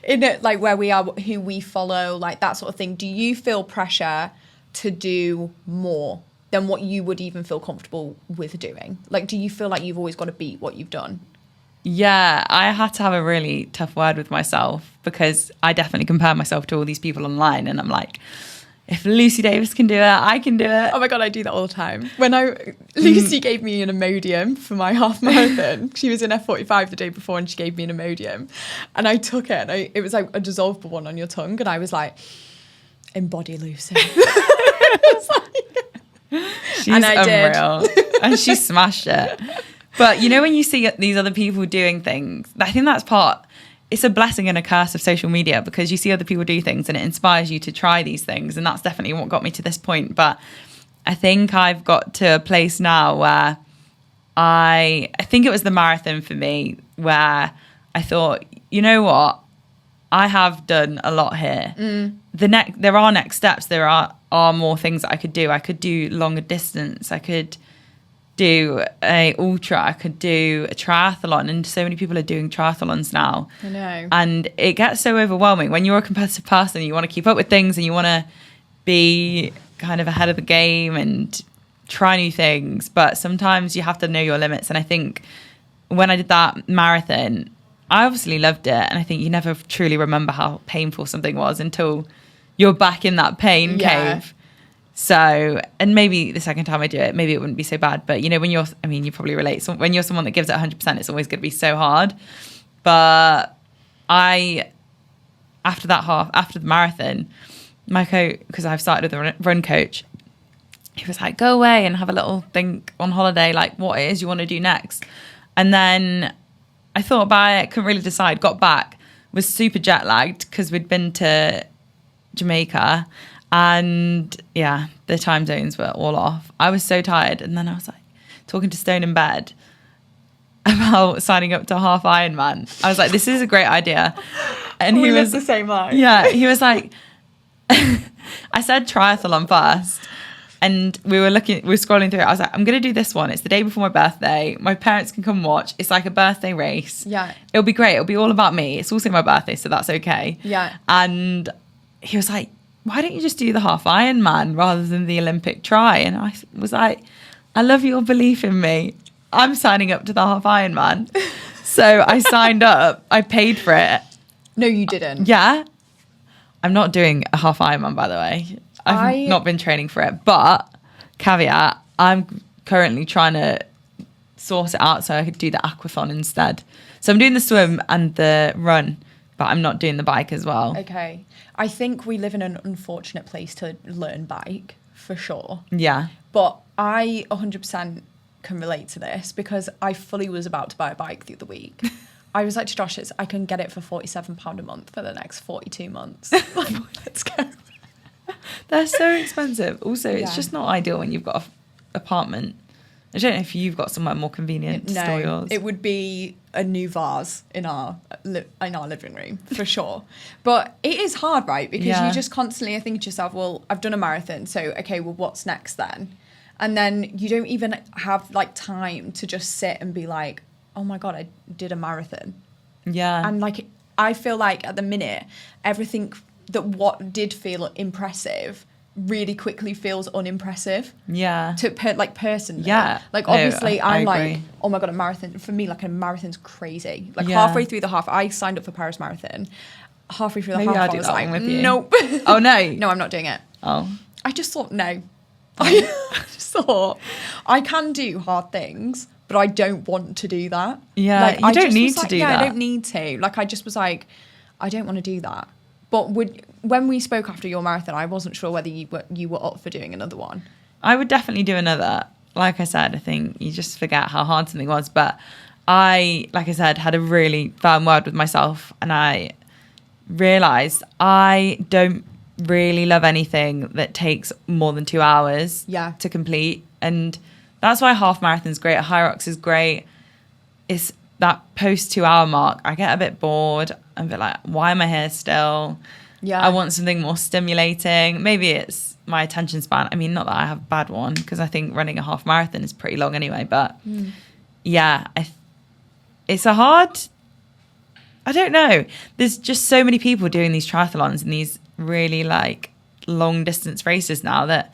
Speaker 1: in it, like where we are, who we follow, like that sort of thing. Do you feel pressure to do more than what you would even feel comfortable with doing? Like, do you feel like you've always got to beat what you've done?
Speaker 2: Yeah, I had to have a really tough word with myself, because I definitely compare myself to all these people online, and I'm like, if Lucy Davis can do it, I can do it.
Speaker 1: Oh my God, I do that all the time. When Lucy gave me an Imodium for my half marathon, she was in F45 the day before and she gave me an Imodium. And I took it, and it was like a dissolvable one on your tongue. And I was like, embody Lucy.
Speaker 2: She's unreal. And she smashed it. But you know, when you see these other people doing things, I think that's part, it's a blessing and a curse of social media, because you see other people do things and it inspires you to try these things. And that's definitely what got me to this point. But I think I've got to a place now where I think it was the marathon for me, where I thought, you know what? I have done a lot here. There are next steps. There are more things that I could do. I could do longer distance. I could do a ultra. I could do a triathlon. And so many people are doing triathlons now.
Speaker 1: I know.
Speaker 2: And it gets so overwhelming. When you're a competitive person, you want to keep up with things and you want to be kind of ahead of the game and try new things. But sometimes you have to know your limits. And I think when I did that marathon, I obviously loved it. And I think you never truly remember how painful something was until you're back in that pain cave. So, and maybe the second time I do it, maybe it wouldn't be so bad. But, when you probably relate. So when you're someone that gives it 100%, it's always going to be so hard. But after the marathon, my coach, because I've started with a run coach, he was like, go away and have a little think on holiday, like what it is you want to do next. And then I thought about it, couldn't really decide, got back, was super jet lagged because we'd been to Jamaica and the time zones were all off. I was so tired. And then I was like talking to Stone in bed about signing up to half Ironman. I was like, this is a great idea. And he was
Speaker 1: the same line.
Speaker 2: Yeah, he was like, I said triathlon first. And we were scrolling through it. I was like, I'm going to do this one. It's the day before my birthday. My parents can come watch. It's like a birthday race.
Speaker 1: Yeah.
Speaker 2: It'll be great. It'll be all about me. It's also my birthday, so that's okay.
Speaker 1: Yeah.
Speaker 2: And he was like, why don't you just do the half Ironman rather than the Olympic try? And I was like, I love your belief in me. I'm signing up to the half Ironman. So I signed up. I paid for it.
Speaker 1: No, you didn't.
Speaker 2: Yeah. I'm not doing a half Ironman, by the way. I've not been training for it, but caveat, I'm currently trying to source it out so I could do the aquathon instead. So I'm doing the swim and the run, but I'm not doing the bike as well.
Speaker 1: Okay. I think we live in an unfortunate place to learn bike, for sure.
Speaker 2: Yeah.
Speaker 1: But I 100% can relate to this because I fully was about to buy a bike the other week. I was like to Josh, I can get it for £47 a month for the next 42 months. Like, let's go.
Speaker 2: They're so expensive. Also, it's just not ideal when you've got an apartment. I don't know if you've got somewhere more convenient to store yours.
Speaker 1: It would be a new vase in our living room, for sure. But it is hard, right? Because you just constantly think to yourself, well, I've done a marathon, so, okay, well, what's next then? And then you don't even have, like, time to just sit and be like, oh, my God, I did a marathon.
Speaker 2: Yeah.
Speaker 1: And, like, I feel like at the minute, everything that what did feel impressive really quickly feels unimpressive.
Speaker 2: Yeah.
Speaker 1: Personally.
Speaker 2: Yeah.
Speaker 1: Like, obviously,
Speaker 2: I
Speaker 1: I'm
Speaker 2: agree.
Speaker 1: like, oh my God, a marathon. For me, like, a marathon's crazy. Like, halfway through the half, I signed up for Paris Marathon. Halfway through the half, I was like, nope.
Speaker 2: Oh, no.
Speaker 1: No, I'm not doing it.
Speaker 2: Oh.
Speaker 1: I just thought, no. I just thought, I can do hard things, but I don't want to do that.
Speaker 2: Yeah,
Speaker 1: like,
Speaker 2: you don't need to do that.
Speaker 1: I don't need to. Like, I just was like, I don't want to do that. But when we spoke after your marathon, I wasn't sure whether you were up for doing another one.
Speaker 2: I would definitely do another. Like I said, I think you just forget how hard something was. But I, like I said, had a really firm word with myself. And I realised I don't really love anything that takes more than 2 hours to complete. And that's why half marathon's great. Hyrox is great. It's that post 2 hour mark, I get a bit bored. I'm a bit like, why am I here still? Yeah. I want something more stimulating. Maybe it's my attention span. I mean, not that I have a bad one, because I think running a half marathon is pretty long anyway. But it's a hard, I don't know. There's just so many people doing these triathlons and these really like long distance races now that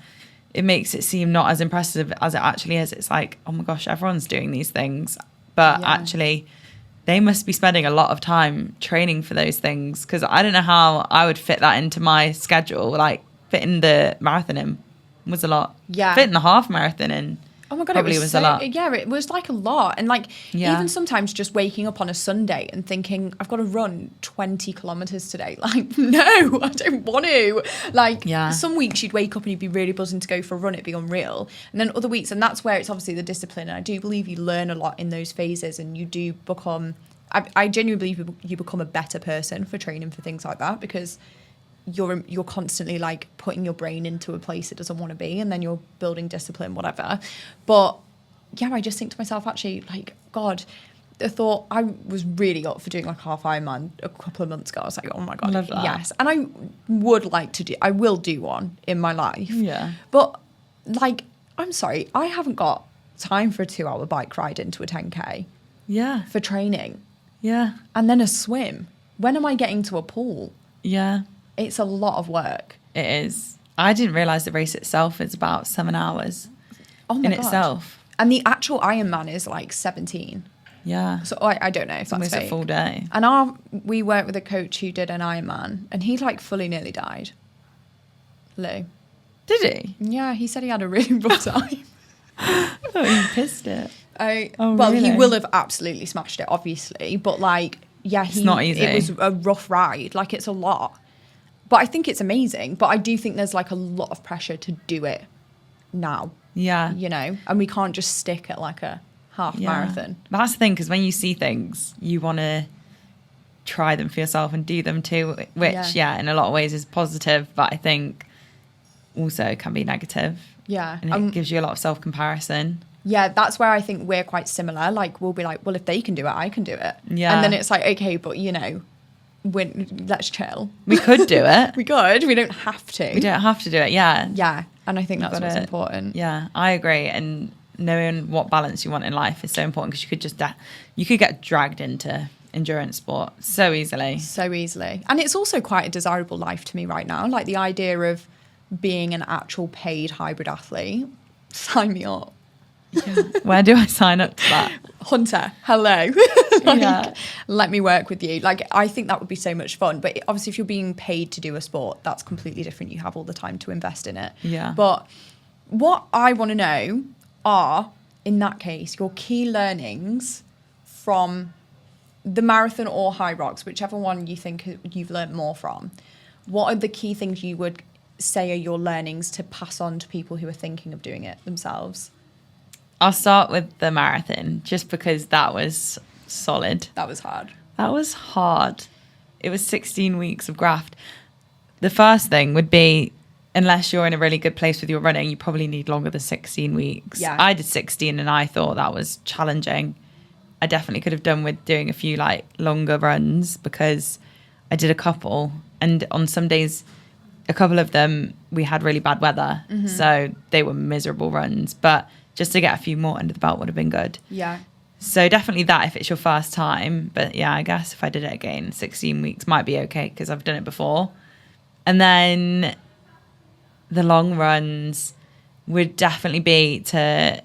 Speaker 2: it makes it seem not as impressive as it actually is. It's like, oh my gosh, everyone's doing these things. But actually, they must be spending a lot of time training for those things, because I don't know how I would fit that into my schedule. Like, fitting the marathon in was a lot. Yeah. Fitting the half marathon in probably was a lot.
Speaker 1: Yeah, it was like a lot. And like, even sometimes just waking up on a Sunday and thinking, I've got to run 20 kilometres today. Like, no, I don't want to. Like, some weeks you'd wake up and you'd be really buzzing to go for a run. It'd be unreal. And then other weeks, and that's where it's obviously the discipline. And I do believe you learn a lot in those phases and you do become I genuinely believe you become a better person for training for things like that, because you're constantly like putting your brain into a place it doesn't want to be, and then you're building discipline, whatever. But yeah, I just think to myself, actually, like, God, the thought, I was really up for doing like half Ironman a couple of months ago. I was like, oh my God,
Speaker 2: Love that.
Speaker 1: yes. And I will do one in my life.
Speaker 2: Yeah.
Speaker 1: But like, I'm sorry, I haven't got time for a 2-hour bike ride into a 10K
Speaker 2: Yeah.
Speaker 1: for training.
Speaker 2: Yeah.
Speaker 1: And then a swim. When am I getting to a pool?
Speaker 2: Yeah.
Speaker 1: It's a lot of work.
Speaker 2: It is. I didn't realise the race itself is about 7 hours
Speaker 1: Oh my
Speaker 2: in
Speaker 1: God.
Speaker 2: itself.
Speaker 1: And the actual Ironman is like 17.
Speaker 2: Yeah.
Speaker 1: So I don't know if
Speaker 2: It's
Speaker 1: that's
Speaker 2: almost
Speaker 1: fake.
Speaker 2: a full day.
Speaker 1: And we worked with a coach who did an Ironman, and he like fully nearly died. Lou.
Speaker 2: Did he?
Speaker 1: Yeah, he said he had a really rough time.
Speaker 2: I thought he pissed it.
Speaker 1: Well, he
Speaker 2: really?
Speaker 1: will have absolutely smashed it, obviously. But like, yeah,
Speaker 2: It's not easy.
Speaker 1: It was a rough ride. Like, it's a lot. But I think it's amazing. But I do think there's like a lot of pressure to do it now.
Speaker 2: Yeah.
Speaker 1: You know, and we can't just stick at like a half marathon.
Speaker 2: That's the thing, because when you see things, you want to try them for yourself and do them too, which, in a lot of ways is positive, but I think also can be negative.
Speaker 1: Yeah.
Speaker 2: And it gives you a lot of self-comparison.
Speaker 1: Yeah, that's where I think we're quite similar. Like, we'll be like, well, if they can do it, I can do it.
Speaker 2: Yeah.
Speaker 1: And then it's like, okay, but you know, let's chill.
Speaker 2: We could do it.
Speaker 1: We could. We don't have to.
Speaker 2: We don't have to do it, yeah.
Speaker 1: Yeah. And I think that's what's
Speaker 2: Gotta-
Speaker 1: important.
Speaker 2: Yeah, I agree. And knowing what balance you want in life is so important, because you could just you could get dragged into endurance sport so easily.
Speaker 1: So easily. And it's also quite a desirable life to me right now. Like, the idea of being an actual paid hybrid athlete. Sign me up.
Speaker 2: Yeah. Where do I sign up to that?
Speaker 1: Hunter, hello. Like,
Speaker 2: Yeah.
Speaker 1: let me work with you. Like, I think that would be so much fun. But obviously, if you're being paid to do a sport, that's completely different. You have all the time to invest in it.
Speaker 2: Yeah.
Speaker 1: But what I want to know are, in that case, your key learnings from the marathon or Hyrox, whichever one you think you've learned more from. What are the key things you would say are your learnings to pass on to people who are thinking of doing it themselves?
Speaker 2: I'll start with the marathon, just because that was solid.
Speaker 1: That was hard.
Speaker 2: That was hard. It was 16 weeks of graft. The first thing would be, unless you're in a really good place with your running, you probably need longer than 16 weeks.
Speaker 1: Yeah.
Speaker 2: I did 16 and I thought that was challenging. I definitely could have done with doing a few like longer runs, because I did a couple, and on some days, a couple of them, we had really bad weather.
Speaker 1: Mm-hmm.
Speaker 2: So they were miserable runs, but just to get a few more under the belt would have been good.
Speaker 1: Yeah.
Speaker 2: So definitely that if it's your first time. But yeah, I guess if I did it again, 16 weeks might be okay, because I've done it before. And then the long runs would definitely be to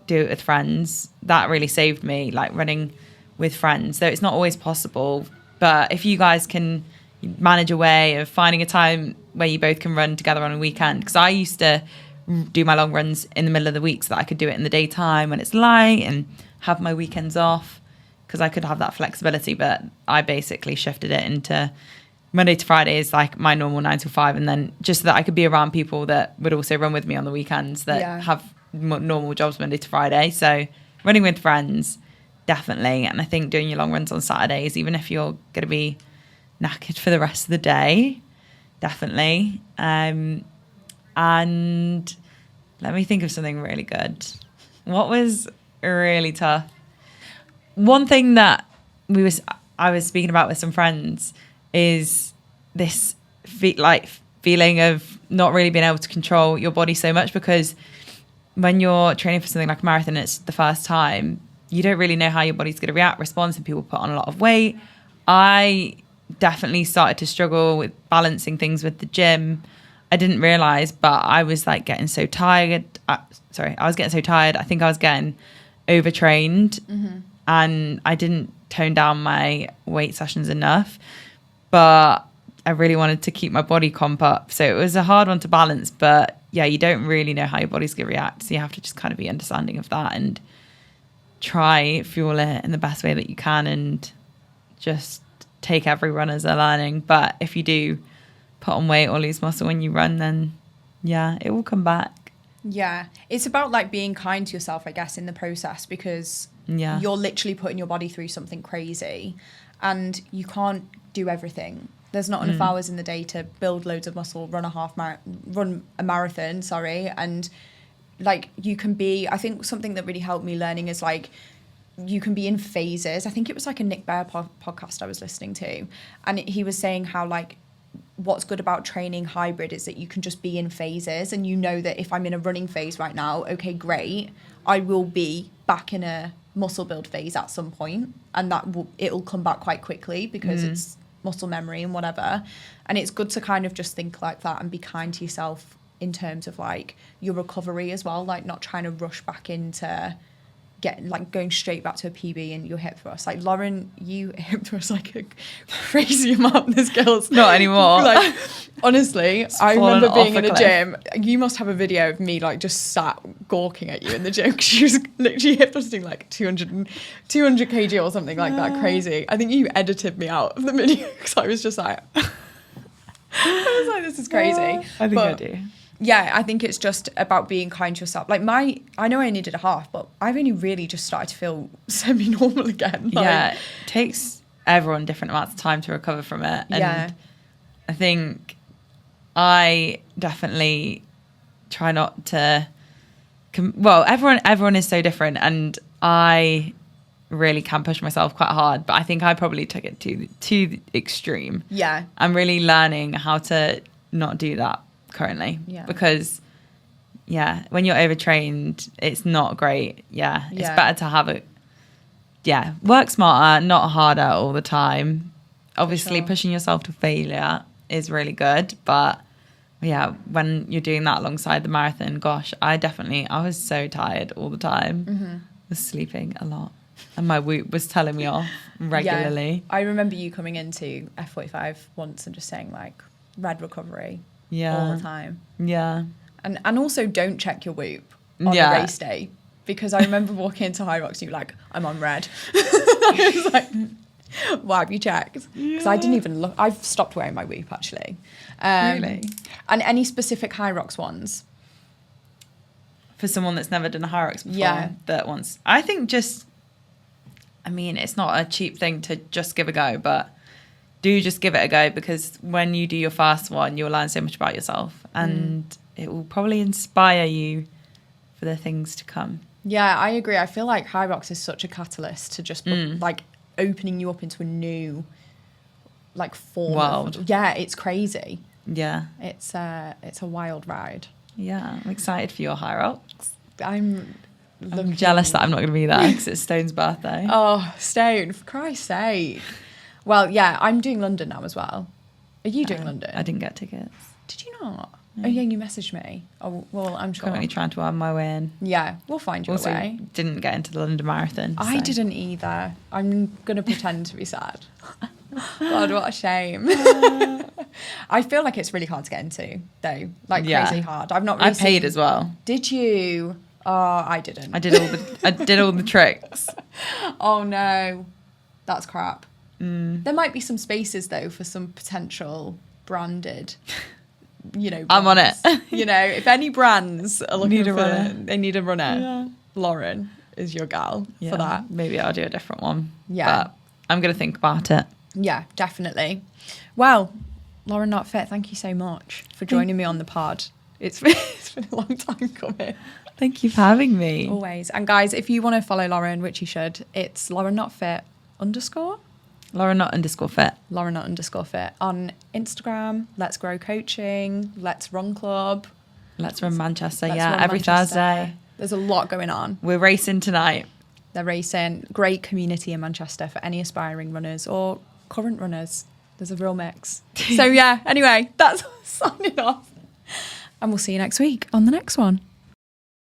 Speaker 2: do it with friends. That really saved me, like running with friends. Though it's not always possible. But if you guys can manage a way of finding a time where you both can run together on a weekend. Because I used to do my long runs in the middle of the week so that I could do it in the daytime when it's light and have my weekends off, because I could have that flexibility. But I basically shifted it into Monday to Friday is like my normal 9 to 5, and then just so that I could be around people that would also run with me on the weekends that have normal jobs Monday to Friday. So running with friends, definitely. And I think doing your long runs on Saturdays, even if you're going to be knackered for the rest of the day, definitely. And let me think of something really good. What was really tough? One thing that I was speaking about with some friends is this feeling of not really being able to control your body so much, because when you're training for something like a marathon, it's the first time, you don't really know how your body's going to respond. Some people put on a lot of weight. I definitely started to struggle with balancing things with the gym. I didn't realize, but I was like getting so tired. I was getting so tired. I think I was getting overtrained, and I didn't tone down my weight sessions enough. But I really wanted to keep my body comp up. So it was a hard one to balance. But yeah, you don't really know how your body's going to react. So you have to just kind of be understanding of that and try fuel it in the best way that you can, and just take every run as a learning. But if you do put on weight or lose muscle when you run, then yeah, it will come back.
Speaker 1: Yeah. It's about like being kind to yourself, I guess, in the process, because
Speaker 2: Yeah.
Speaker 1: You're literally putting your body through something crazy, and you can't do everything. There's not enough hours in the day to build loads of muscle, run a marathon, and like you can be, I think something that really helped me learning is like, you can be in phases. I think it was like a Nick Bear podcast I was listening to, and he was saying how like what's good about training hybrid is that you can just be in phases, and you know that if I'm in a running phase right now, okay, great, I will be back in a muscle build phase at some point, and it'll come back quite quickly because it's muscle memory and whatever. And it's good to kind of just think like that and be kind to yourself in terms of like your recovery as well, like not trying to rush back into going straight back to a PB and your hip thrust. Like Lauren, you hip thrust like a crazy amount. This girl's
Speaker 2: not anymore.
Speaker 1: Like honestly, I remember being in a gym. You must have a video of me like just sat gawking at you in the gym because she was literally hip thrusting like 200 kg or something like that. Crazy. I think you edited me out of the video because I was just like, I was like, this is crazy.
Speaker 2: I think I do.
Speaker 1: Yeah, I think it's just about being kind to yourself. Like I know I only did a half, but I've only really just started to feel semi-normal again. Like,
Speaker 2: yeah, it takes everyone different amounts of time to recover from it. And
Speaker 1: yeah.
Speaker 2: I think I definitely try not to... everyone is so different, and I really can push myself quite hard, but I think I probably took it to the extreme.
Speaker 1: Yeah.
Speaker 2: I'm really learning how to not do that currently, because when you're overtrained, it's not great. It's better to have it work smarter, not harder all the time. Obviously pushing yourself to failure is really good, but when you're doing that alongside the marathon, gosh, I was so tired all the time. I was sleeping a lot and my Whoop was telling me off regularly.
Speaker 1: I remember you coming into F45 once and just saying like red recovery all the time.
Speaker 2: Yeah.
Speaker 1: And also don't check your Whoop on the race day, because I remember walking into Hyrox and you were like, I'm on red. I was like, why have you checked? Because I didn't even look. I've stopped wearing my Whoop actually.
Speaker 2: Really?
Speaker 1: And any specific Hyrox ones?
Speaker 2: For someone that's never done a Hyrox before, that wants, I think it's not a cheap thing to just give a go, but do just give it a go, because when you do your first one, you'll learn so much about yourself, and it will probably inspire you for the things to come. Yeah,
Speaker 1: I agree. I feel like Hyrox is such a catalyst to just like opening you up into a new like form
Speaker 2: world.
Speaker 1: It's crazy.
Speaker 2: Yeah.
Speaker 1: It's a wild ride.
Speaker 2: Yeah, I'm excited for your Hyrox.
Speaker 1: I'm
Speaker 2: jealous that I'm not going to be there because it's Stone's birthday.
Speaker 1: Oh, Stone, for Christ's sake. Well, I'm doing London now as well. Are you doing London?
Speaker 2: I didn't get tickets.
Speaker 1: Did you not?
Speaker 2: No.
Speaker 1: Oh, yeah, you messaged me. Oh, well, I'm sure.
Speaker 2: Currently trying to earn my way in.
Speaker 1: Yeah, we'll find you a way.
Speaker 2: Didn't get into the London Marathon.
Speaker 1: I didn't either. I'm going to pretend to be sad. God, what a shame. I feel like it's really hard to get into, though. Like, crazy hard. I've not really
Speaker 2: I paid as well.
Speaker 1: Did you? Oh, I didn't.
Speaker 2: I did all the tricks.
Speaker 1: Oh, no. That's crap. There might be some spaces, though, for some potential branded, brands.
Speaker 2: I'm on it.
Speaker 1: If any brands are looking
Speaker 2: they need a runner.
Speaker 1: Yeah. Lauren is your gal for that.
Speaker 2: Maybe I'll do a different one.
Speaker 1: Yeah.
Speaker 2: But I'm going to think about it.
Speaker 1: Yeah, definitely. Well, Lauren Knott Fit, thank you so much for joining me on the pod. It's been a long time coming.
Speaker 2: Thank you for having me.
Speaker 1: Always. And guys, if you want to follow Lauren, which you should, it's Lauren Knott Fit _
Speaker 2: Lauren Knott _fit.
Speaker 1: Lauren Knott _ on Instagram. Let's Grow Coaching. Let's Run Club.
Speaker 2: Let's Run Manchester.
Speaker 1: Let's Run
Speaker 2: every
Speaker 1: Manchester.
Speaker 2: Thursday.
Speaker 1: There's a lot going on.
Speaker 2: We're racing tonight.
Speaker 1: They're racing. Great community in Manchester for any aspiring runners or current runners. There's a real mix. So anyway, that's signing off. And we'll see you next week on the next one.